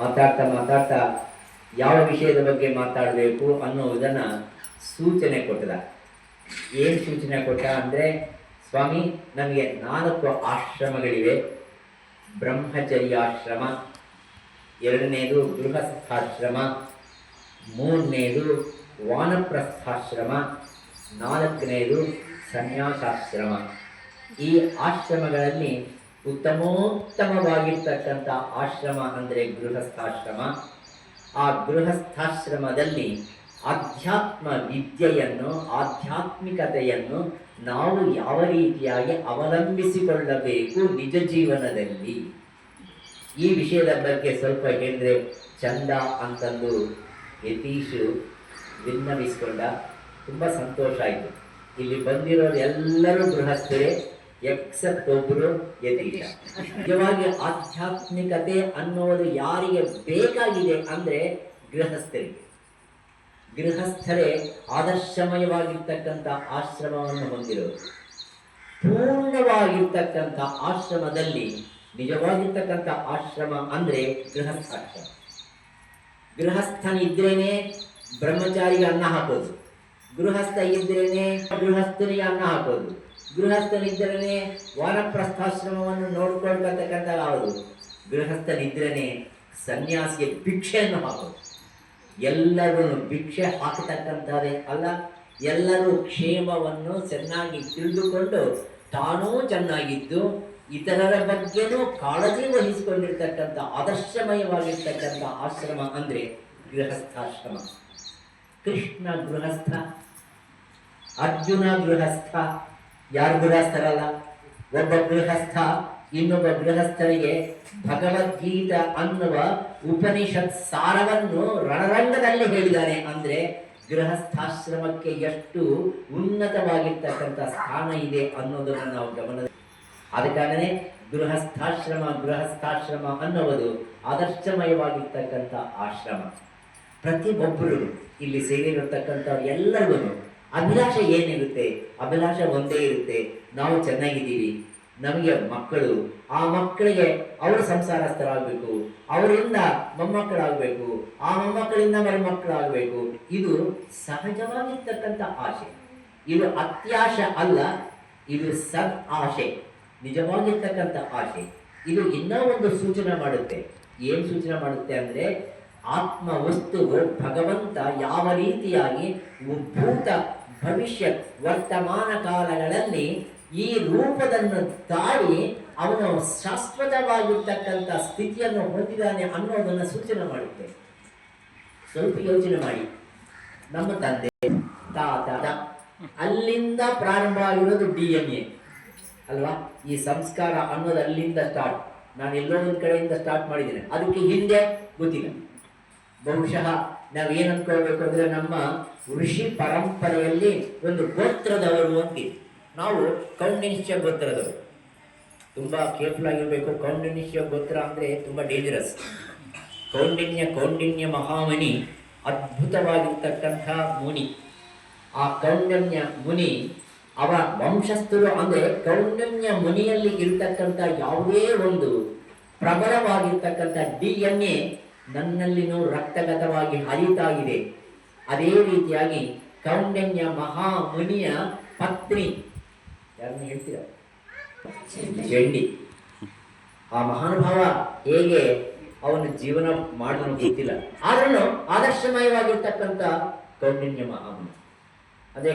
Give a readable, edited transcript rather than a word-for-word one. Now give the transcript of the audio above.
ಮಾತಾಡ್ತಾ ಮಾತಾಡ್ತಾ ಯಾವ ವಿಷಯದ ಬಗ್ಗೆ ಮಾತಾಡಬೇಕು ಅನ್ನುವುದನ್ನು ಸೂಚನೆ ಕೊಟ್ಟದ. ಏನು ಸೂಚನೆ ಕೊಟ್ಟ ಅಂದರೆ, ಸ್ವಾಮಿ ನಮಗೆ 4 ಆಶ್ರಮಗಳಿವೆ. ಬ್ರಹ್ಮಚರ್ಯಾಶ್ರಮ, 2ನೇದು ಗೃಹಸ್ಥಾಶ್ರಮ, 3ನೇದು ವಾನಪ್ರಸ್ಥಾಶ್ರಮ, 4ನೇದು ಸನ್ಯಾಸಾಶ್ರಮ. ಈ ಆಶ್ರಮಗಳಲ್ಲಿ ಉತ್ತಮೋತ್ತಮವಾಗಿರ್ತಕ್ಕಂಥ ಆಶ್ರಮ ಅಂದರೆ ಗೃಹಸ್ಥಾಶ್ರಮ. ಆ ಗೃಹಸ್ಥಾಶ್ರಮದಲ್ಲಿ ಆಧ್ಯಾತ್ಮ ವಿದ್ಯೆಯನ್ನು, ಆಧ್ಯಾತ್ಮಿಕತೆಯನ್ನು ನಾವು ಯಾವ ರೀತಿಯಾಗಿ ಅವಲಂಬಿಸಿಕೊಳ್ಳಬೇಕು ನಿಜ ಜೀವನದಲ್ಲಿ, ಈ ವಿಷಯದ ಬಗ್ಗೆ ಸ್ವಲ್ಪ ಹೇಳಿದ್ರೆ ಚಂದ ಅಂತಂದು ಯತೀಶು ವಿನ್ನವಿಸಿಕೊಂಡ. ತುಂಬ ಸಂತೋಷ ಆಯಿತು. ಇಲ್ಲಿ ಬಂದಿರೋರು ಎಲ್ಲರೂ ಗೃಹಸ್ಥರೇ ಎಕ್ಸೆಪ್ಟ್ ಒಬ್ಬರು ಯತೀಶ. ನಿಜವಾಗಿ ಆಧ್ಯಾತ್ಮಿಕತೆ ಅನ್ನೋದು ಯಾರಿಗೆ ಬೇಕಾಗಿದೆ ಅಂದರೆ ಗೃಹಸ್ಥರಿಗೆ. ಗೃಹಸ್ಥರೇ ಆದರ್ಶಮಯವಾಗಿರ್ತಕ್ಕಂಥ ಆಶ್ರಮವನ್ನು ಹೊಂದಿರೋರು. ಪೂರ್ಣವಾಗಿರ್ತಕ್ಕಂಥ ಆಶ್ರಮದಲ್ಲಿ ನಿಜವಾಗಿರ್ತಕ್ಕಂಥ ಆಶ್ರಮ ಅಂದರೆ ಗೃಹಸ್ಥಾಶ್ರಮ. ಗೃಹಸ್ಥನಿದ್ರೇನೆ ಬ್ರಹ್ಮಚಾರಿಗೆ ಅನ್ನ ಹಾಕೋದು, ಗೃಹಸ್ಥ ಇದ್ರೇನೆ ಗೃಹಸ್ಥನಿಗೆ ಅನ್ನ ಹಾಕೋದು, ಗೃಹಸ್ಥನಿದ್ರೇನೆ ವಾನಪ್ರಸ್ಥಾಶ್ರಮವನ್ನು ನೋಡ್ಕೊಳ್ತಕ್ಕಂಥ ಯಾವುದು, ಗೃಹಸ್ಥನಿದ್ರೇನೆ ಸನ್ಯಾಸಿಗೆ ಭಿಕ್ಷೆಯನ್ನು ಹಾಕೋದು. ಎಲ್ಲರೂ ಭಿಕ್ಷೆ ಹಾಕತಕ್ಕಂಥದ್ದೇ ಅಲ್ಲ, ಎಲ್ಲರೂ ಕ್ಷೇಮವನ್ನು ಚೆನ್ನಾಗಿ ತಿಳಿದುಕೊಂಡು ತಾನೂ ಚೆನ್ನಾಗಿದ್ದು ಇತರರ ಬಗ್ಗೆನೂ ಕಾಳಜಿ ವಹಿಸಿಕೊಂಡಿರ್ತಕ್ಕಂಥ ಆದರ್ಶಮಯವಾಗಿರ್ತಕ್ಕಂಥ ಆಶ್ರಮ ಅಂದರೆ ಗೃಹಸ್ಥಾಶ್ರಮ. ಕೃಷ್ಣ ಗೃಹಸ್ಥ, ಅರ್ಜುನ ಗೃಹಸ್ಥ, ಯಾರು ಗೃಹಸ್ಥರಲ್ಲ. ಒಬ್ಬ ಗೃಹಸ್ಥ ಇನ್ನೊಬ್ಬ ಗೃಹಸ್ಥರಿಗೆ ಭಗವದ್ಗೀತಾ ಅನ್ನುವ ಉಪನಿಷತ್ ಸಾರವನ್ನು ರಣರಂಗದಲ್ಲಿ ಹೇಳಿದ್ದಾನೆ. ಅಂದರೆ ಗೃಹಸ್ಥಾಶ್ರಮಕ್ಕೆ ಎಷ್ಟು ಉನ್ನತವಾಗಿರ್ತಕ್ಕಂಥ ಸ್ಥಾನ ಇದೆ ಅನ್ನೋದನ್ನು ನಾವು ಗಮನ. ಆದ ಕಾರಣನೇ ಗೃಹಸ್ಥಾಶ್ರಮ ಅನ್ನುವುದು ಆದರ್ಶಮಯವಾಗಿರ್ತಕ್ಕಂಥ ಆಶ್ರಮ. ಪ್ರತಿಯೊಬ್ಬರು ಇಲ್ಲಿ ಸೇರಿರತಕ್ಕಂಥ ಎಲ್ಲರಿಗೂ ಅಭಿಲಾಷೆ ಏನಿರುತ್ತೆ, ಅಭಿಲಾಷೆ ಒಂದೇ ಇರುತ್ತೆ. ನಾವು ಚೆನ್ನಾಗಿದ್ದೀವಿ, ನಮಗೆ ಮಕ್ಕಳು, ಆ ಮಕ್ಕಳಿಗೆ ಅವರು ಸಂಸಾರಸ್ಥರಾಗಬೇಕು, ಅವರಿಂದ ಮೊಮ್ಮಕ್ಕಳಾಗಬೇಕು, ಆ ಮೊಮ್ಮಕ್ಕಳಿಂದ ಮಕ್ಕಳಾಗಬೇಕು. ಇದು ಸಹಜವಾಗಿರ್ತಕ್ಕಂಥ ಆಶೆ. ಇದು ಅತ್ಯಾಶೆ ಅಲ್ಲ, ಇದು ಸದ್ ಆಶೆ, ನಿಜವಾಗಿರ್ತಕ್ಕಂಥ ಆಶೆ. ಇದು ಇನ್ನೂ ಒಂದು ಸೂಚನೆ ಮಾಡುತ್ತೆ. ಏನು ಸೂಚನೆ ಮಾಡುತ್ತೆ ಅಂದರೆ, ಆತ್ಮ ವಸ್ತುವು ಭಗವಂತ ಯಾವ ರೀತಿಯಾಗಿ ಭೂತ ಭವಿಷ್ಯತ್ ವರ್ತಮಾನ ಕಾಲಗಳಲ್ಲಿ ಈ ರೂಪದನ್ನು ತಾಳಿ ಅವನು ಶಾಶ್ವತವಾಗಿರ್ತಕ್ಕಂಥ ಸ್ಥಿತಿಯನ್ನು ಹೊಂದಿದ್ದಾನೆ ಅನ್ನೋದನ್ನು ಸೂಚನೆ ಮಾಡುತ್ತೆ. ಸ್ವಲ್ಪ ಯೋಚನೆ ಮಾಡಿ. ನಮ್ಮ ತಂದೆ ತಾತ ಅಲ್ಲಿಂದ ಪ್ರಾರಂಭ ಆಗಿರೋದು DNA ಅಲ್ವಾ? ಈ ಸಂಸ್ಕಾರ ಅನ್ನೋದು ಅಲ್ಲಿಂದ ಸ್ಟಾರ್ಟ್. ನಾನು ಎಲ್ಲೋ ಒಂದು ಕಡೆಯಿಂದ ಸ್ಟಾರ್ಟ್ ಮಾಡಿದ್ದೇನೆ, ಅದಕ್ಕೆ ಹಿಂದೆ ಗೊತ್ತಿಲ್ಲ. ಬಹುಶಃ ನಾವೇನು ಅನ್ಕೊಳ್ಬೇಕು ಅಂದರೆ, ನಮ್ಮ ಋಷಿ ಪರಂಪರೆಯಲ್ಲಿ ಒಂದು ಗೋತ್ರದವರು ಅಂತೀವಿ ನಾವು. ಕೌಂಡಿನ್ಯ ಗೋತ್ರದವರು ತುಂಬ ಕೇರ್ಫುಲ್ ಆಗಿರಬೇಕು. ಕೌಂಡಿನ್ಯ ಗೋತ್ರ ಅಂದರೆ ತುಂಬ ಡೇಂಜರಸ್. ಕೌಂಡಿನ್ಯ ಮಹಾಮುನಿ ಅದ್ಭುತವಾಗಿರ್ತಕ್ಕಂಥ ಮುನಿ. ಆ ಕೌಂಡಿನ್ಯ ಮುನಿ ಅವ ವಂಶಸ್ಥರು ಅಂದರೆ ಕೌಂಡಿನ್ಯ ಮುನಿಯಲ್ಲಿ ಇರ್ತಕ್ಕಂಥ ಯಾವುದೇ ಒಂದು ಪ್ರಬಲವಾಗಿರ್ತಕ್ಕಂಥ DNA ನನ್ನಲ್ಲಿನೂ ರಕ್ತಗತವಾಗಿ ಹರಿತಾ ಇದೆ. ಅದೇ ರೀತಿಯಾಗಿ ಕೌಂಡಿನ್ಯ ಮಹಾಮುನಿಯ ಪತ್ನಿ ಯಾರನ್ನು ಹೇಳ್ತೀರ? ಚಂಡಿ. ಆ ಮಹಾನುಭಾವ ಹೇಗೆ ಅವನು ಜೀವನ ಮಾಡೋನು ಗೊತ್ತಿಲ್ಲ, ಆದ್ರೂ ಆದರ್ಶಮಯವಾಗಿರ್ತಕ್ಕಂಥ ಕೌಂಡಿನ್ಯ ಮಹಾಮುನಿ. ಅದೇ